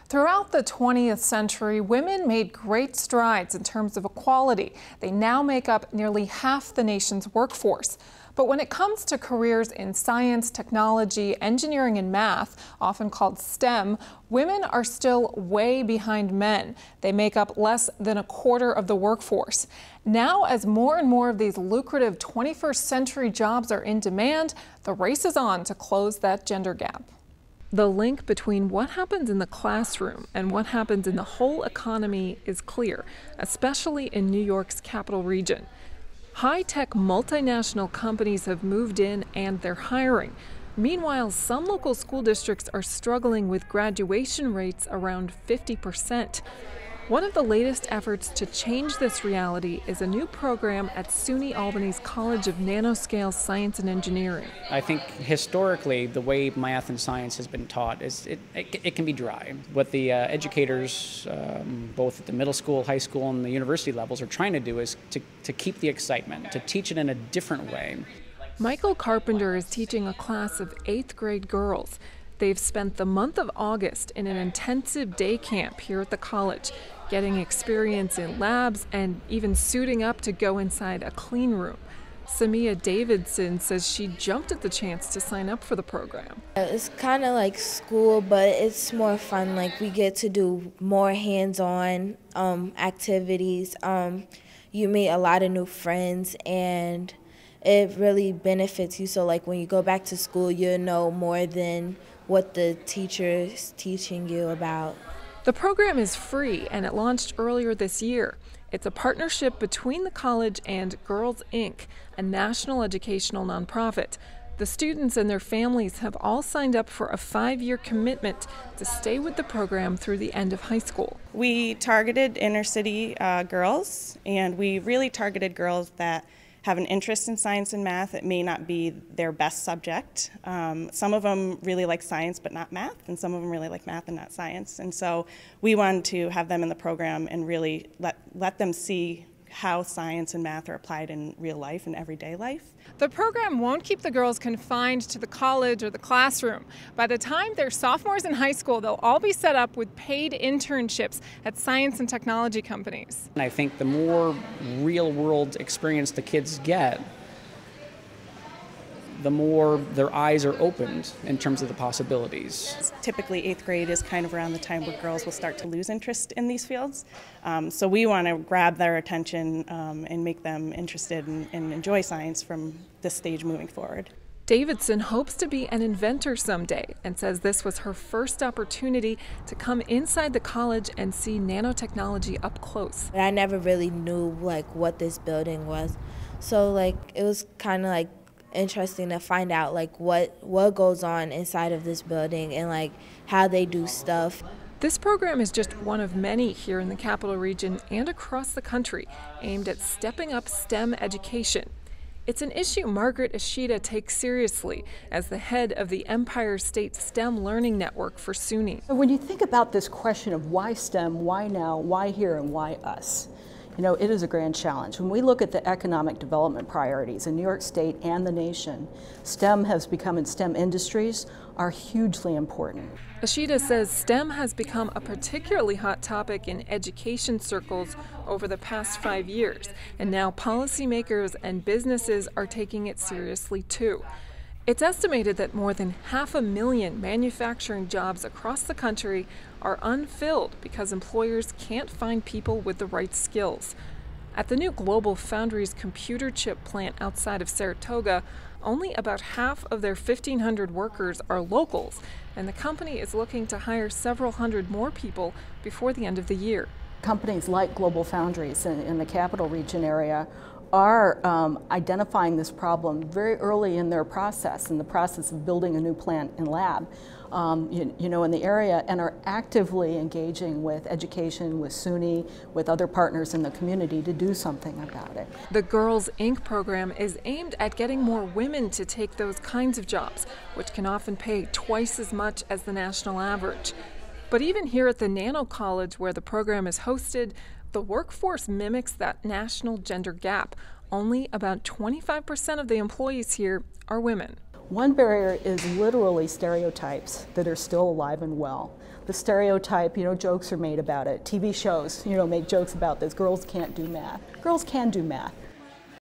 Throughout the 20th century, women made great strides in terms of equality. They now make up nearly half the nation's workforce. But when it comes to careers in science, technology, engineering, and math, often called STEM, women are still way behind men. They make up less than a quarter of the workforce. Now, as more and more of these lucrative 21st century jobs are in demand, the race is on to close that gender gap. The link between what happens in the classroom and what happens in the whole economy is clear, especially in New York's capital region. High-tech multinational companies have moved in and they're hiring. Meanwhile, some local school districts are struggling with graduation rates around 50%. One of the latest efforts to change this reality is a new program at UAlbany's College of Nanoscale Science and Engineering. I think historically the way math and science has been taught is it can be dry. What the educators, both at the middle school, high school, and the university levels are trying to do is to keep the excitement, to teach it in a different way. Michael Carpenter is teaching a class of 8th grade girls. They've spent the month of August in an intensive day camp here at the college, getting experience in labs and even suiting up to go inside a clean room. Samia Davidson says she jumped at the chance to sign up for the program. It's kind of like school, but it's more fun. Like, we get to do more hands-on activities. You meet a lot of new friends, and it really benefits you. So like when you go back to school, you'll know more than what the teacher is teaching you about. The program is free and it launched earlier this year. It's a partnership between the college and Girls Inc., a national educational nonprofit. The students and their families have all signed up for a 5-year commitment to stay with the program through the end of high school. We targeted inner city girls, and we really targeted girls that have an interest in science and math. It may not be their best subject. Some of them really like science but not math, and some of them really like math and not science. And so we wanted to have them in the program and really let them see how science and math are applied in real life and everyday life. The program won't keep the girls confined to the college or the classroom. By the time they're sophomores in high school, they'll all be set up with paid internships at science and technology companies. And I think the more real-world experience the kids get, the more their eyes are opened in terms of the possibilities. Typically 8th grade is kind of around the time where girls will start to lose interest in these fields. So we want to grab their attention and make them interested and enjoy science from this stage moving forward. Davidson hopes to be an inventor someday and says this was her first opportunity to come inside the college and see nanotechnology up close. I never really knew like what this building was. So like it was kind of like interesting to find out like what goes on inside of this building and like how they do stuff. This program is just one of many here in the capital region and across the country aimed at stepping up STEM education. It's an issue Margaret Ishida takes seriously as the head of the Empire State STEM Learning Network for SUNY. When you think about this question of why STEM, why now, why here, and why us, you know, it is a grand challenge. When we look at the economic development priorities in New York State and the nation, STEM has become, and STEM industries are hugely important. Ishida says STEM has become a particularly hot topic in education circles over the past 5 years, and now policymakers and businesses are taking it seriously too. It's estimated that more than 500,000 manufacturing jobs across the country are unfilled because employers can't find people with the right skills. At the new Global Foundries computer chip plant outside of Saratoga, only about half of their 1,500 workers are locals, and the company is looking to hire several hundred more people before the end of the year. Companies like Global Foundries in the capital region area are identifying this problem very early in their process, in the process of building a new plant and lab, you know, in the area, and are actively engaging with education, with SUNY, with other partners in the community to do something about it. The Girls Inc. program is aimed at getting more women to take those kinds of jobs, which can often pay twice as much as the national average. But even here at the Nanocollege, where the program is hosted, the workforce mimics that national gender gap. Only about 25% of the employees here are women. One barrier is literally stereotypes that are still alive and well. the stereotype, jokes are made about it. TV shows, make jokes about this. Girls can't do math. Girls can do math.